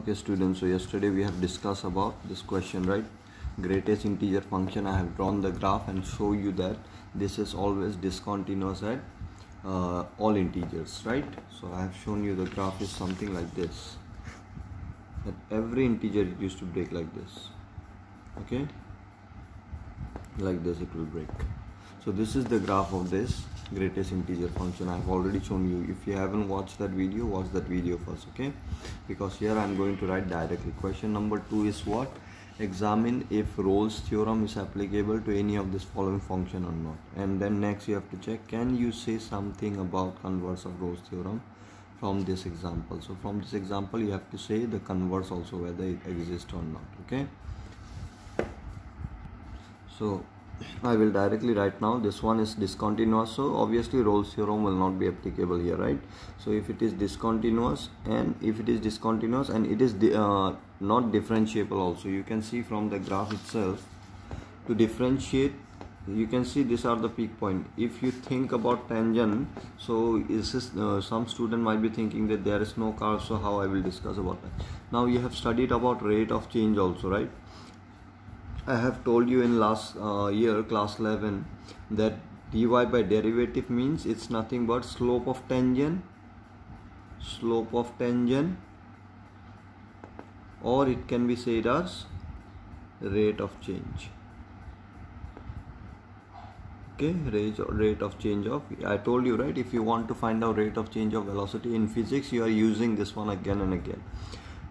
Okay students, so yesterday we have discussed about this question, right? Greatest integer function. I have drawn the graph and show you that this is always discontinuous at all integers, right? So I have shown you the graph is something like this. At every integer it used to break like this, okay? Like this it will break. So this is the graph of this greatest integer function. I have already shown you. If you haven't watched that video, watch that video first, okay? Because here I am going to write directly. Question number 2 is what? Examine if Rolle's theorem is applicable to any of this following function or not. And then next you have to check, can you say something about converse of Rolle's theorem from this example? So from this example you have to say the converse also, whether it exists or not, okay? So I will directly write now. This one is discontinuous, so obviously Rolle's theorem will not be applicable here, right? So if it is discontinuous, and if it is discontinuous and it is not differentiable also, you can see from the graph itself, to differentiate, you can see these are the peak point. If you think about tangent, so is this, some student might be thinking that there is no curve, so how I will discuss about that. Now you have studied about rate of change also, right? I have told you in last year, class 11, that dy by derivative means it's nothing but slope of tangent, or it can be said as rate of change. Okay, rate of change of, I told you, right? If you want to find out rate of change of velocity in physics, you are using this one again and again.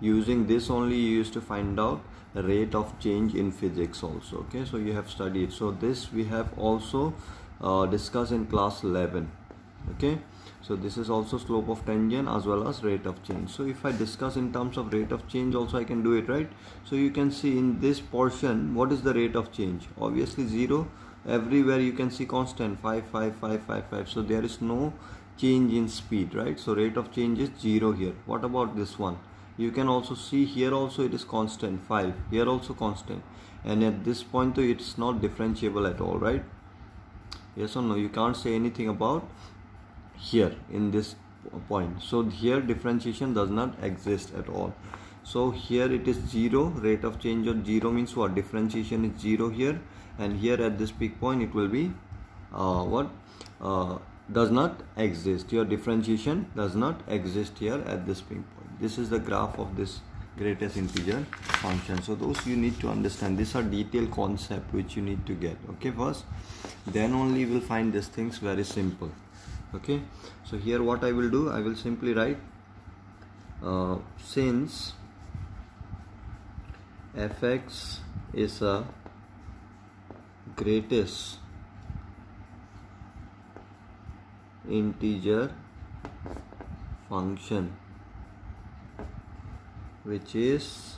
Using this only you used to find out rate of change in physics also, okay? So you have studied. So this we have also discussed in class 11, okay? So this is also slope of tangent as well as rate of change. So if I discuss in terms of rate of change also, I can do it, right? So you can see in this portion, what is the rate of change? Obviously 0. Everywhere you can see constant 5, 5, 5, 5, 5. So there is no change in speed, right? So rate of change is 0 here. What about this one? You can also see here also it is constant 5, here also constant, and at this point though it's not differentiable at all, right? Yes or no? You can't say anything about here in this point. So here differentiation does not exist at all. So here it is 0, rate of change of 0 means what? Differentiation is 0 here, and here at this peak point it will be does not exist. Your differentiation does not exist here at this peak point. This is the graph of this greatest integer function. So those you need to understand. These are detailed concept which you need to get, okay? First, then only you will find these things very simple, okay? So here what I will do, I will simply write since fx is a greatest integer function which is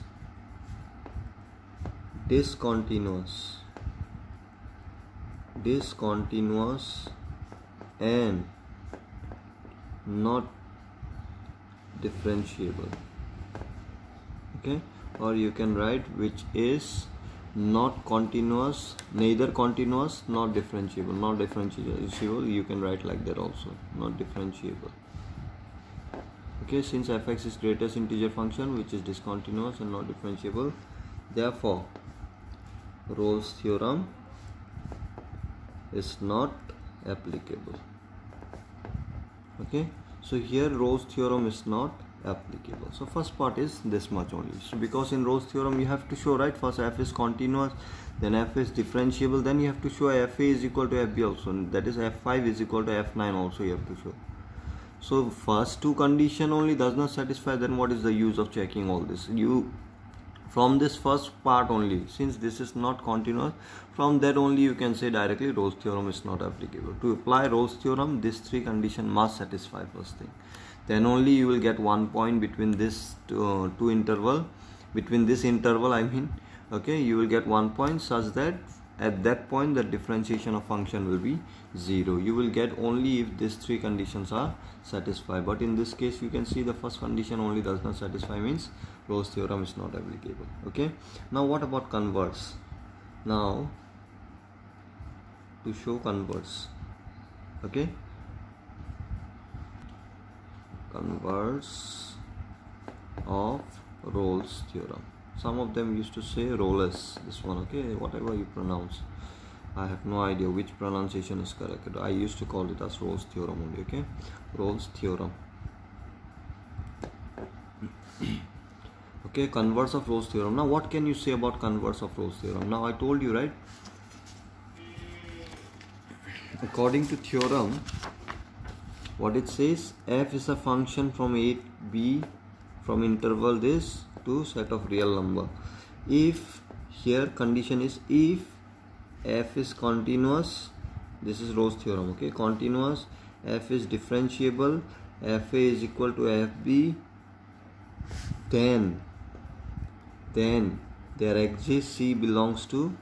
discontinuous and not differentiable, okay? Or you can write which is not continuous, neither continuous nor differentiable. Not differentiable, you can write like that also, not differentiable, okay? Since fx is greatest integer function which is discontinuous and not differentiable, therefore Rolle's theorem is not applicable, okay? So here Rolle's theorem is not applicable. So first part is this much only. So because in Rolle's theorem you have to show, right, first f is continuous, then f is differentiable, then you have to show fa is equal to fb also, that is f5 is equal to f9 also you have to show. So first two condition only does not satisfy, then what is the use of checking all this? You from this first part only, since this is not continuous, from that only you can say directly Rolle's theorem is not applicable. To apply Rolle's theorem, these three conditions must satisfy first thing. Then only you will get 1 point between this two interval, between this interval I mean, okay? You will get 1 point such that at that point the differentiation of function will be 0. You will get only if these three conditions are satisfied, but in this case you can see the first condition only does not satisfy, means Rolle's theorem is not applicable, okay? Now what about converse? Now to show converse, okay, converse of Rolle's theorem. Some of them used to say Rolle's, this one, okay, whatever you pronounce. I have no idea which pronunciation is correct. I used to call it as Rolle's theorem only, okay? Rolle's theorem. Okay, converse of Rolle's theorem. Now what can you say about converse of Rolle's theorem? Now I told you, right? According to theorem, what it says, f is a function from A to B from interval this to set of real number. If here condition is if f is continuous, this is Rolle's theorem, okay, continuous, f is differentiable, fa is equal to fb, then there exists C belongs to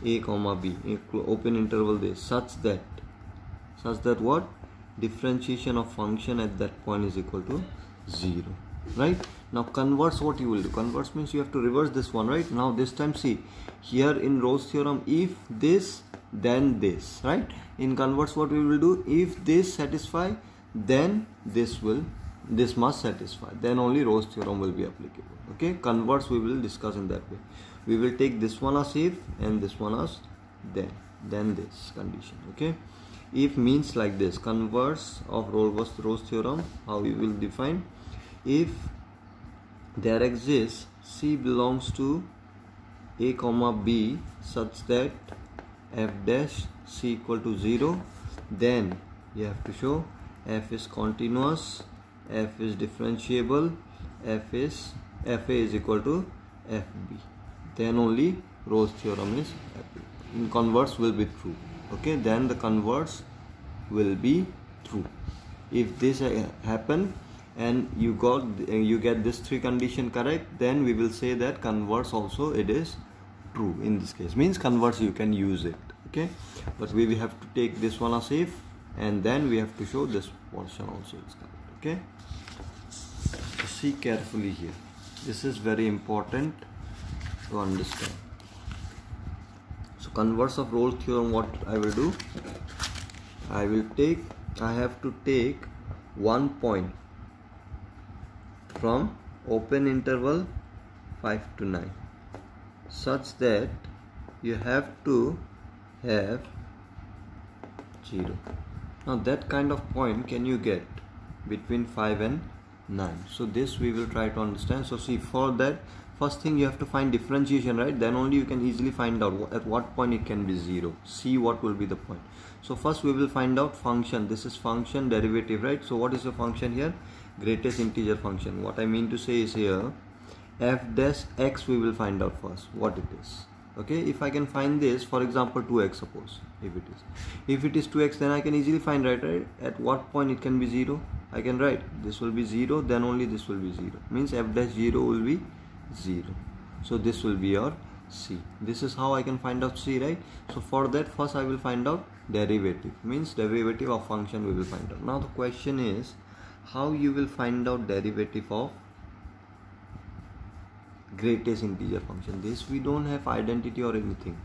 A comma B, open interval this, such that what? Differentiation of function at that point is equal to 0, right? Now converse, what you will do? Converse means you have to reverse this one, right? Now this time see, here in Rolle's theorem, if this then this, right? In converse, what we will do? If this satisfy, then this must satisfy, then only Rolle's theorem will be applicable, okay? Converse we will discuss in that way. We will take this one as if and this one as then this condition, okay? If means like this, converse of Rolle's theorem, how we will define? If there exists C belongs to A comma B such that f dash C equal to 0, then you have to show f is continuous, f is differentiable, fa is equal to fb, then only Rolle's theorem is in converse will be true, okay? Then the converse will be true. If this happen and you get this three condition correct, then we will say that converse also it is true. In this case means converse you can use it, okay? But we will have to take this one as if, and then we have to show this portion also is correct, okay? So see carefully here, this is very important to understand. So converse of Rolle's theorem, what I will do, I have to take one point from open interval 5 to 9 such that you have to have 0. Now that kind of point can you get between 5 and 9? So this we will try to understand. So see, for that, first thing you have to find differentiation, right? Then only you can easily find out at what point it can be 0. See what will be the point. So first we will find out function. This is function derivative, right? So what is the function here? Greatest integer function. What I mean to say is here, f dash x we will find out first what it is, okay? If I can find this, for example 2x, suppose if it is 2x, then I can easily find right at what point it can be 0. I can write this will be 0, then only this will be 0, means f dash 0 will be 0. So this will be your C. This is how I can find out C, right? So for that, first I will find out derivative, means derivative of function we will find out. Now the question is how you will find out derivative of greatest integer function. This we don't have identity or anything,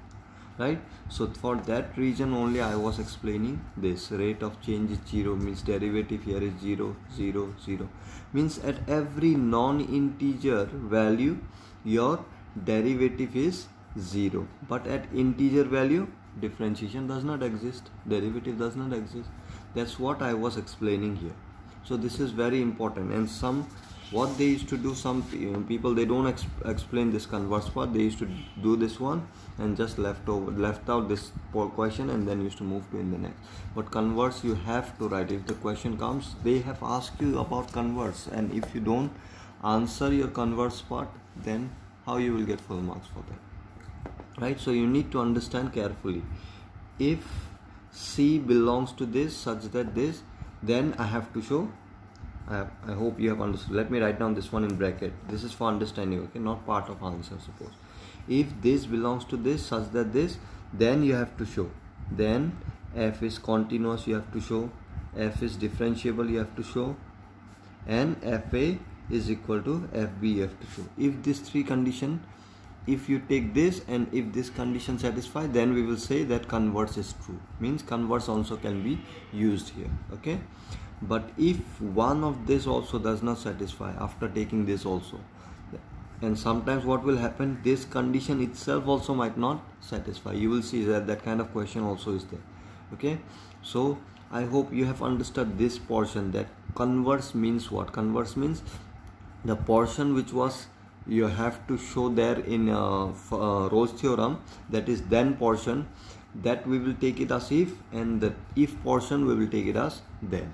right? So for that reason only I was explaining this rate of change is 0, means derivative here is 0, 0, 0, means at every non-integer value your derivative is 0, but at integer value differentiation does not exist, derivative does not exist. That's what I was explaining here. So this is very important. And what they used to do, some people, they don't explain this converse part. They used to do this one and just left out this question and then used to move to in the next. But converse you have to write. If the question comes, they have asked you about converse, and if you don't answer your converse part, then how you will get full marks for that, right? So you need to understand carefully. If C belongs to this such that this, then I have to show, I hope you have understood. Let me write down this one in bracket. This is for understanding, okay, not part of answer. Suppose if this belongs to this such that this, then you have to show, then f is continuous you have to show, f is differentiable you have to show, and fa is equal to fb you have to show. If these three condition, if you take this and if this condition satisfy, then we will say that converse is true, means converse also can be used here, okay? But if one of this also does not satisfy after taking this also, and sometimes what will happen, this condition itself also might not satisfy. You will see that that kind of question also is there. Okay, so I hope you have understood this portion, that converse means what. Converse means the portion which was you have to show there in Rolle's theorem, that is then portion, that we will take it as if, and the if portion we will take it as then.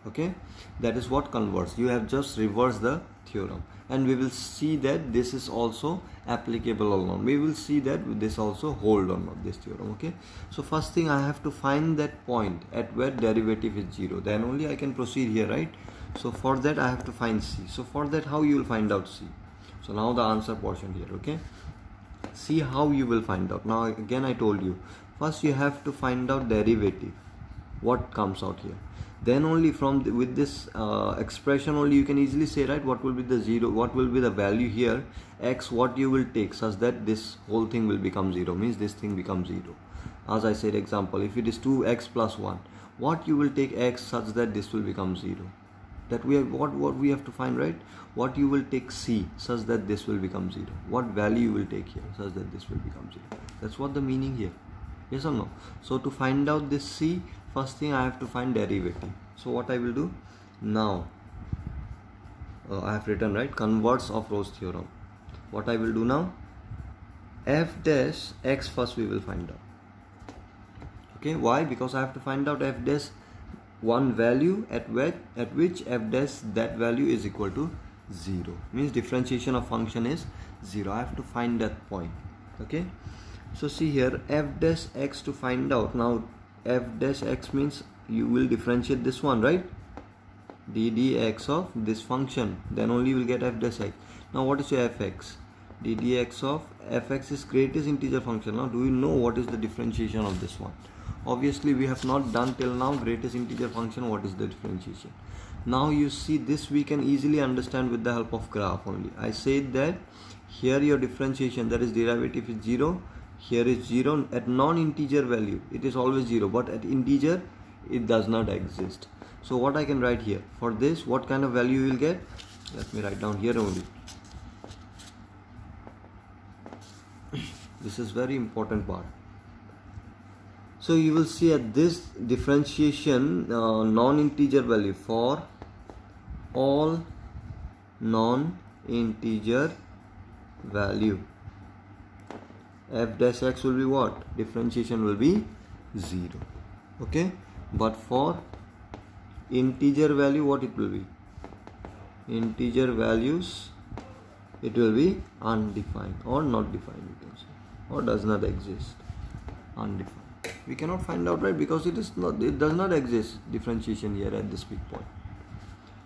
Okay, that is what converse. You have just reversed the theorem, and we will see that this is also applicable or not. We will see that this also hold or not, this theorem. Okay, so first thing, I have to find that point at where derivative is 0, then only I can proceed here, right? So for that I have to find C. So for that, how you will find out C? So now the answer portion here. Okay, see how you will find out. Now again I told you, first you have to find out derivative, what comes out here. Then only from with this expression only you can easily say, right, what will be the 0, what will be the value here, x, what you will take such that this whole thing will become 0, means this thing becomes 0. As I said, example, if it is 2x plus 1, what you will take x such that this will become 0. That we have what we have to find, right? What you will take C such that this will become 0. What value you will take here such that this will become 0. That's what the meaning here. Yes or no? So to find out this C, first thing I have to find derivative. So what I will do now, I have written, right, converse of Rolle's theorem. What I will do now, f dash x first we will find out. Okay, why? Because I have to find out f dash one value at which f dash that value is equal to 0, means differentiation of function is 0. I have to find that point. Okay, so see here, f dash x to find out. Now f dash x means you will differentiate this one, right, d dx of this function, then only you will get f dash x. Now what is your fx? d dx of fx is greatest integer function. Now do you know what is the differentiation of this one? Obviously we have not done till now greatest integer function, what is the differentiation. Now you see this we can easily understand with the help of graph only. I said that here your differentiation, that is derivative, is 0, here is 0. At non-integer value it is always 0, but at integer it does not exist. So what I can write here for this, what kind of value you will get, let me write down here only. This is very important part. So you will see at this differentiation non-integer value, for all non-integer value f dash x will be what? Differentiation will be 0. Okay, but for integer value, what it will be? Integer values, it will be undefined or not defined, you can say, or does not exist, undefined. We cannot find out, right, because it is not, it does not exist differentiation here at this big point.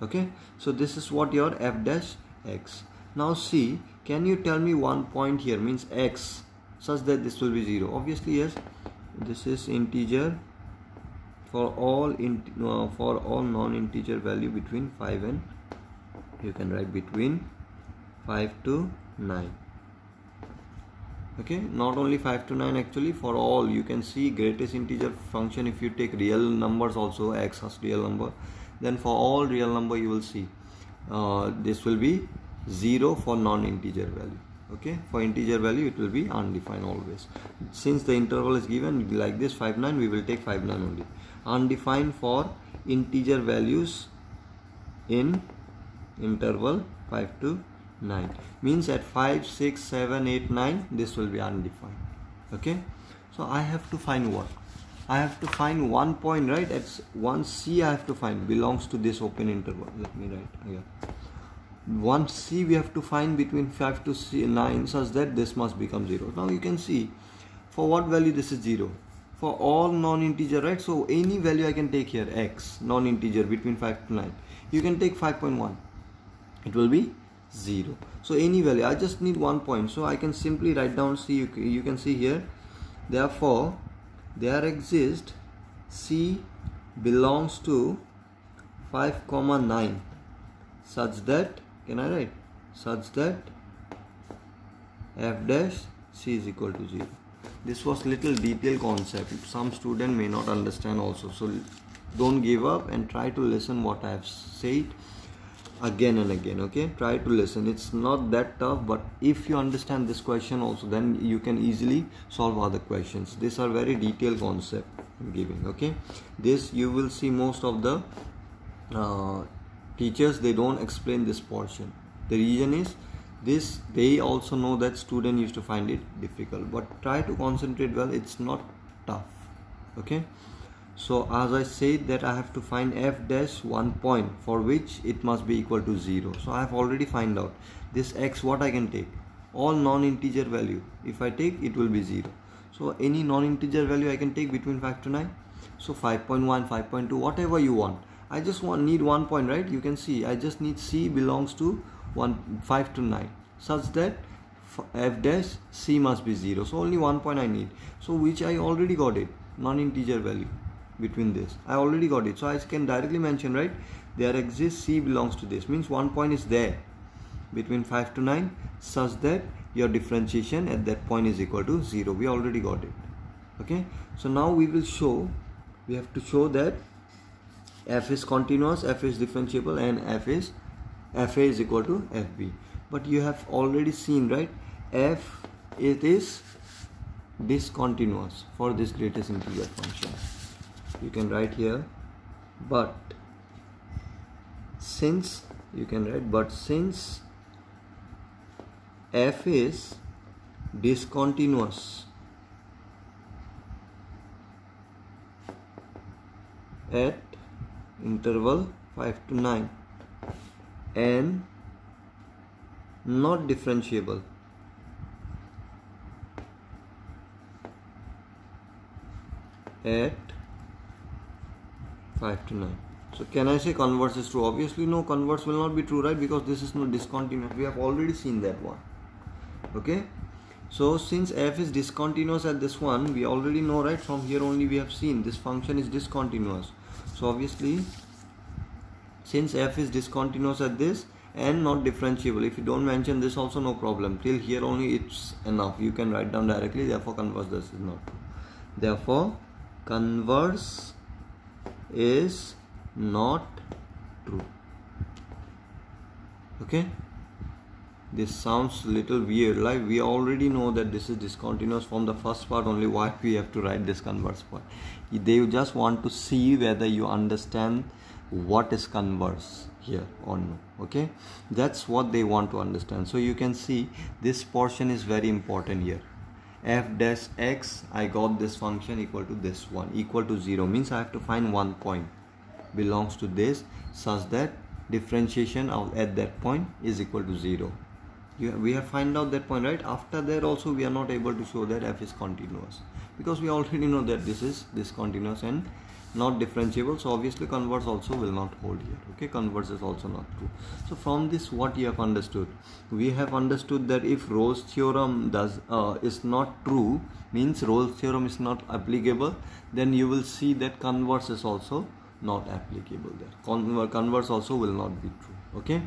Okay, so this is what your f dash x. Now see, can you tell me one point here, means x, such that this will be 0? Obviously yes, this is integer for all non-integer value between 5 and, you can write between 5 to 9. Okay, not only 5 to 9, actually for all, you can see greatest integer function, if you take real numbers also, x as real number, then for all real number you will see this will be 0 for non-integer value. Okay, for integer value it will be undefined always. Since the interval is given like this 5 9, we will take 5 9 only. Undefined for integer values in interval 5 to 9, means at 5 6 7 8 9 this will be undefined. Okay, so I have to find what? I have to find one point, right? At one C I have to find belongs to this open interval. Let me write here. One C we have to find between 5 to 9 such that this must become 0. Now you can see for what value this is 0, for all non-integer, right? So any value I can take here, x non-integer between 5 to 9, you can take 5.1, it will be 0. So any value, I just need one point, so I can simply write down C. You can see here, therefore there exists C belongs to 5, 9 such that, can I write, such that f dash C is equal to 0. This was little detailed concept, some student may not understand also, so don't give up and try to listen what I have said. again and again. Okay, try to listen. It's not that tough, but if you understand this question also, then you can easily solve other questions. These are very detailed concept I'm giving. Okay, this you will see most of the teachers, they don't explain this portion. The reason is this, they also know that student used to find it difficult, but try to concentrate well. It's not tough. Okay, so as I said that I have to find f dash 1 point for which it must be equal to 0. So I have already find out this x, what I can take, all non-integer value. If I take, it will be 0. So any non-integer value I can take between 5 to 9. So 5.1, 5.2, whatever you want. I just need 1 point, right? You can see I just need c belongs to 5 to 9 such that f dash c must be 0. So only 1 point I need. So which I already got it, non-integer value between this. I already got it. So I can directly mention, right? There exists c belongs to this. Means 1 point is there between 5 to 9 such that your differentiation at that point is equal to 0. We already got it. Okay. So now we will show, we have to show that f is continuous, f is differentiable, and fa is equal to fb. But you have already seen, right? F, it is discontinuous for this greatest integer function. You can write here, but since you can write, but since f is discontinuous at interval 5 to 9 and not differentiable at 5 to 9. So can I say converse is true? Obviously no, converse will not be true, right? Because this is not discontinuous. We have already seen that one. Okay. So since f is discontinuous at this one, we already know, right? From here only we have seen this function is discontinuous. So obviously, since f is discontinuous at this and not differentiable, if you don't mention this also, no problem. Till here only it's enough. You can write down directly. Therefore converse this is not true. Therefore converse is not true. Okay, this sounds little weird, like we already know that this is discontinuous from the first part only. Why we have to write this converse part? They just want to see whether you understand what is converse here or no. Okay, that's what they want to understand. So you can see this portion is very important here. F dash x, I got this function equal to this one, equal to 0, means I have to find 1 point belongs to this such that differentiation at that point is equal to 0. We have find out that point, right? After that also we are not able to show that f is continuous because we already know that this is discontinuous and not differentiable. So obviously converse also will not hold here. Okay, converse is also not true. So from this, what you have understood? We have understood that if Rolle's theorem is not true, means Rolle's theorem is not applicable, then you will see that converse is also not applicable there. Converse also will not be true. Okay,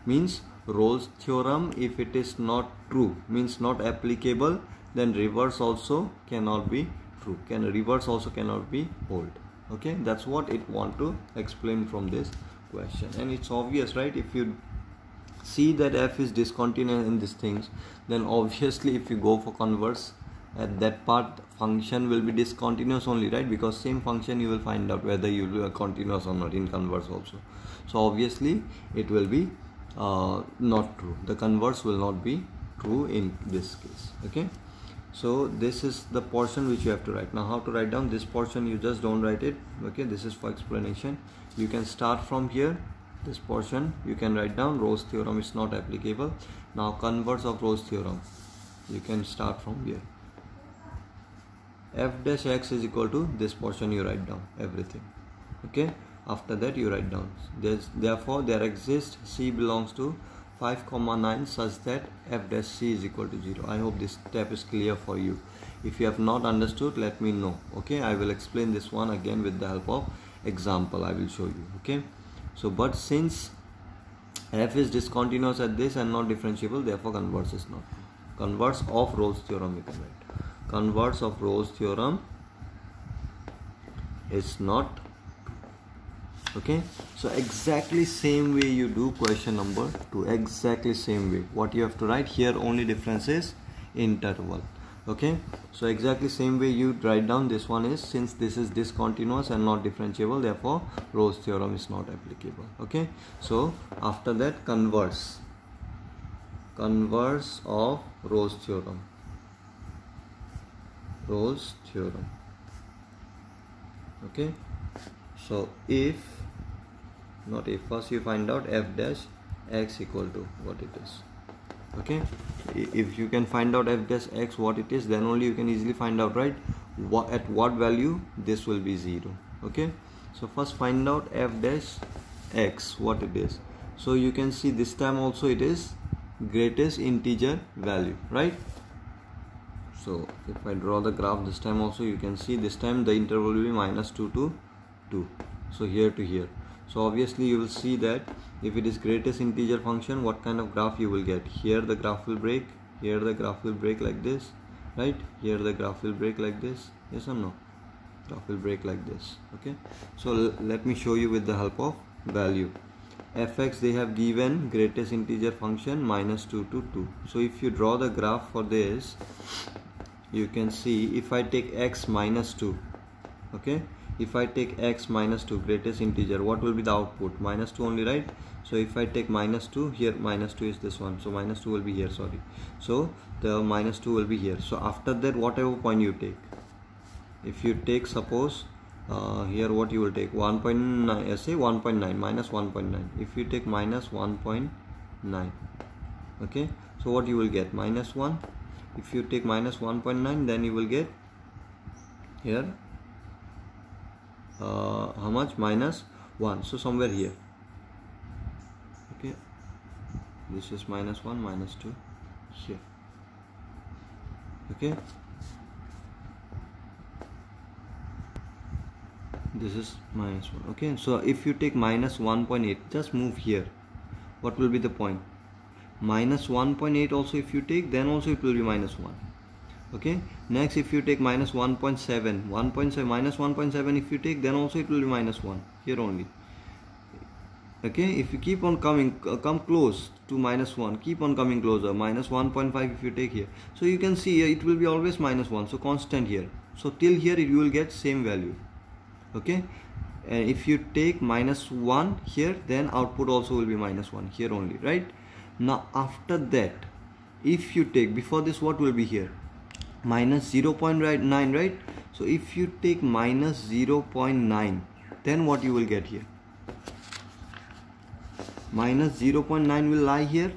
means Rolle's theorem, if it is not true, means not applicable, then reverse also cannot be true. Reverse also cannot be hold. Okay, that's what it want to explain from this question. And it's obvious, right? If you see that f is discontinuous in these things, then obviously if you go for converse at that part, function will be discontinuous only, right? Because same function you will find out whether you will be continuous or not in converse also. So obviously it will be not true. The converse will not be true in this case. Okay, so this is the portion which you have to write. Now how to write down this portion? You just don't write it. Okay, this is for explanation. You can start from here. This portion you can write down. Rolle's theorem is not applicable. Now converse of Rolle's theorem, you can start from here. F dash x is equal to this portion. You write down everything. Okay, after that you write down therefore there exists c belongs to 5,9 such that f dash c is equal to 0. I hope this step is clear for you. If you have not understood, let me know. Okay, I will explain this one again with the help of example. I will show you. Okay, so but since f is discontinuous at this and not differentiable, therefore converse is not true. Converse of Rolle's theorem you can write. Converse of Rolle's theorem is not. Okay, so exactly same way you do question number 2, exactly same way. What you have to write here, only difference is interval. Okay, so exactly same way you write down. This one is, since this is discontinuous and not differentiable, therefore Rolle's theorem is not applicable. Okay, so after that, converse of Rolle's theorem. Rolle's theorem. Okay, so if, not if, first you find out f dash x equal to what it is. Okay, if you can find out f dash x what it is, then only you can easily find out, right, at what value this will be 0. Okay, so first find out f dash x what it is. So you can see this time also it is greatest integer value, right? So if I draw the graph this time also, you can see this time the interval will be -2 to 2, so here to here. So obviously you will see that if it is greatest integer function, what kind of graph you will get. Here the graph will break, here the graph will break like this, right? Here the graph will break like this, yes or no? Graph will break like this. Okay, so let me show you with the help of value. Fx, they have given greatest integer function -2 to 2. So if you draw the graph for this, you can see if I take x -2, okay, if I take x -2 greatest integer, what will be the output? -2 only, right? So if I take -2 here, -2 is this one, so -2 will be here, sorry. So the -2 will be here. So after that, whatever point you take, if you take suppose here, what you will take, 1.9, say 1.9 minus 1.9. If you take -1.9, okay, so what you will get, -1. If you take -1.9, then you will get here how much, -1. So somewhere here, okay, this is -1, -2 here. Okay, this is -1. Okay, so if you take -1.8, just move here, what will be the point? -1.8 also if you take, then also it will be -1. Okay, next if you take -1.7, -1.7 if you take, then also it will be -1 here only. Okay, if you keep on coming, come close to -1, keep on coming closer, -1.5 if you take here, so you can see it will be always -1, so constant here. So till here you will get same value. Okay, and if you take -1 here, then output also will be -1 here only, right? Now after that, if you take, before this what will be here, -0.9, right? So if you take -0.9, then what you will get here, -0.9 will lie here.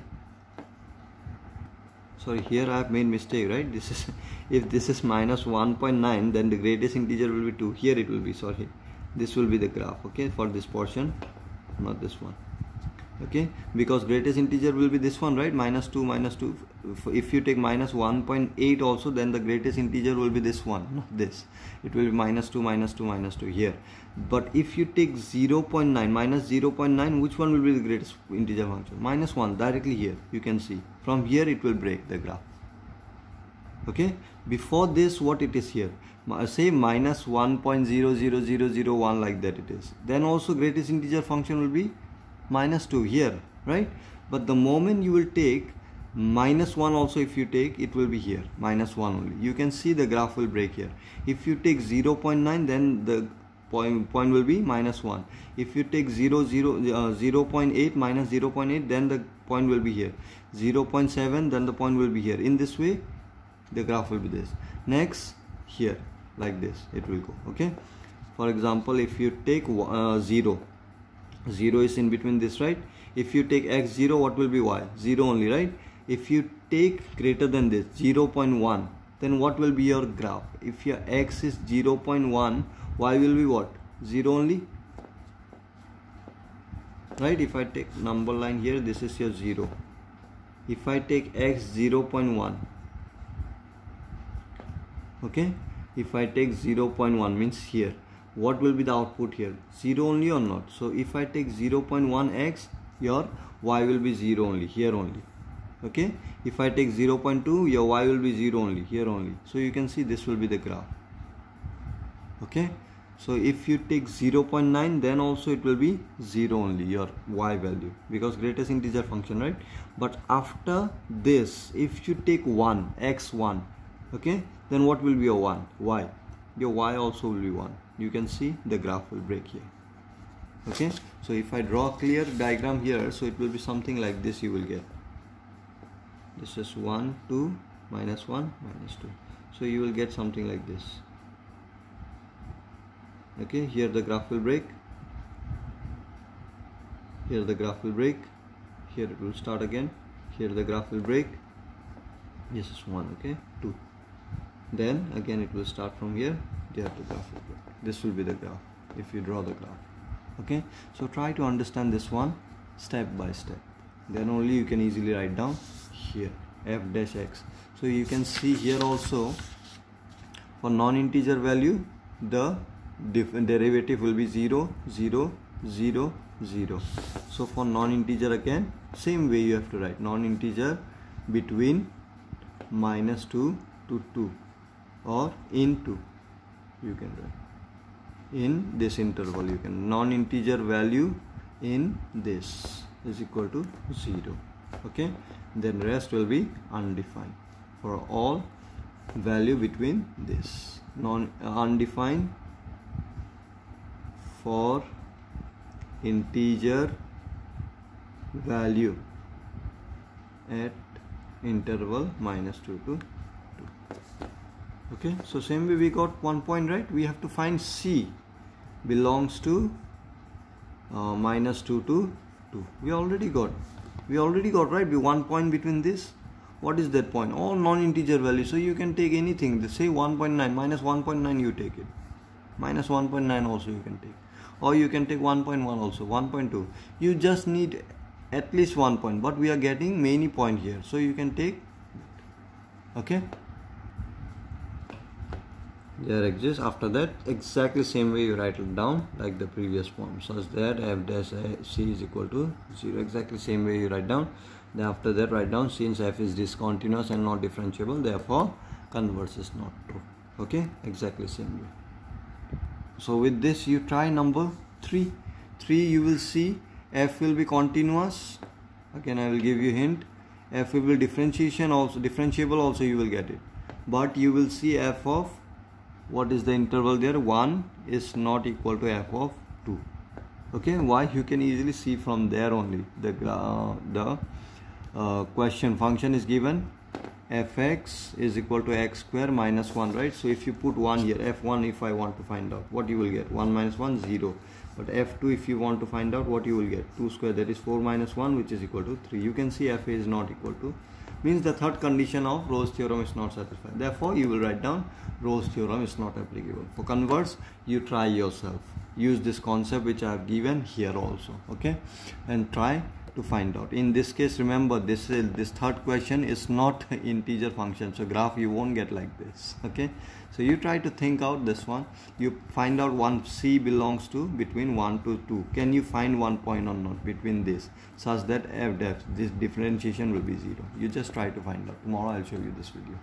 Sorry, here I have made mistake, right? This is if this is -1.9, then the greatest integer will be 2. Here it will be, sorry, this will be the graph, okay, for this portion, not this one. Okay, because greatest integer will be this one, right? -2. If you take -1.8 also, then the greatest integer will be this one, not this. It will be -2 here. But if you take 0.9, -0.9, which one will be the greatest integer function? -1, directly here. You can see from here it will break the graph. Okay, before this what it is here, say -1.00001, like that it is, then also greatest integer function will be -2 here, right? But the moment you will take -1 also, if you take, it will be here -1 only. You can see the graph will break here. If you take 0.9, then the point will be -1. If you take 0.8 minus 0.8, then the point will be here. 0.7, then the point will be here. In this way the graph will be this. Next here, like this it will go. Okay, for example, if you take 0 is in between this, right? If you take x0, what will be y? 0 only, right? If you take greater than this, 0.1, then what will be your graph? If your x is 0.1, y will be what? 0 only, right? If I take number line here, this is your 0. If I take x 0.1, okay, if I take 0.1, means here, what will be the output here? 0 only or not? So if I take 0.1x, your y will be 0 only, here only. Okay, if I take 0.2, your y will be 0 only, here only. So you can see this will be the graph. Okay, So if you take 0.9, then also it will be 0 only, your y value, because greatest integer function, right? But after this, if you take 1, x1, okay, then what will be your 1? Y. Your y also will be 1. You can see the graph will break here. Okay, so if I draw a clear diagram here, so it will be something like this. You will get this is 1, 2, minus 1, minus 2. So you will get something like this. Okay, here the graph will break, here the graph will break, here it will start again, here the graph will break, this is 1, okay, 2, then again it will start from here, there the graph will break. This will be the graph if you draw the graph. Okay, so try to understand this one step by step, then only you can easily write down here f dash x. So you can see here also for non-integer value the derivative will be 0, 0, 0, 0. So for non-integer again same way you have to write non-integer between minus 2 to 2 or into, you can write in this interval, you can non-integer value in this is equal to 0. Okay, then rest will be undefined for all value between this undefined for integer value at interval minus 2 to 2. Okay, so same way we got 1 point, right? We have to find C belongs to minus 2 to 2. We already got right, 1 point between this. What is that point? All non-integer value, so you can take anything. Say 1.9, minus 1.9 you take it, minus 1.9 also you can take, or you can take 1.1 also, 1.2. You just need at least 1 point, but we are getting many point here, so you can take. Okay, there exists. After that, exactly same way you write it down like the previous form, such that f dash c is equal to 0. Exactly same way you write down. Then after that write down, since f is discontinuous and not differentiable, therefore converse is not true. Okay, exactly same way. So with this you try number 3. You will see f will be continuous. Again I will give you hint. F will be differentiable also you will get it, but you will see f of, what is the interval there, 1 is not equal to f of 2. Okay, why? You can easily see from there only. The question function is given fx is equal to x square minus 1, right? So if you put 1 here, f1 if I want to find out, what you will get, 1 minus 1, 0. But f2 if you want to find out, what you will get, 2 square, that is 4 minus 1, which is equal to 3. You can see f is not equal to, means the third condition of Rolle's theorem is not satisfied. Therefore you will write down Rolle's theorem is not applicable. For converse, you try yourself, use this concept which I have given here also. Okay, and try to find out. In this case, remember this third question is not integer function, so graph you won't get like this. Okay, so you try to think out this one. You find out one C belongs to between 1 to 2. Can you find 1 point or not between this, such that f dash this differentiation will be 0? You just try to find out. Tomorrow I'll show you this video.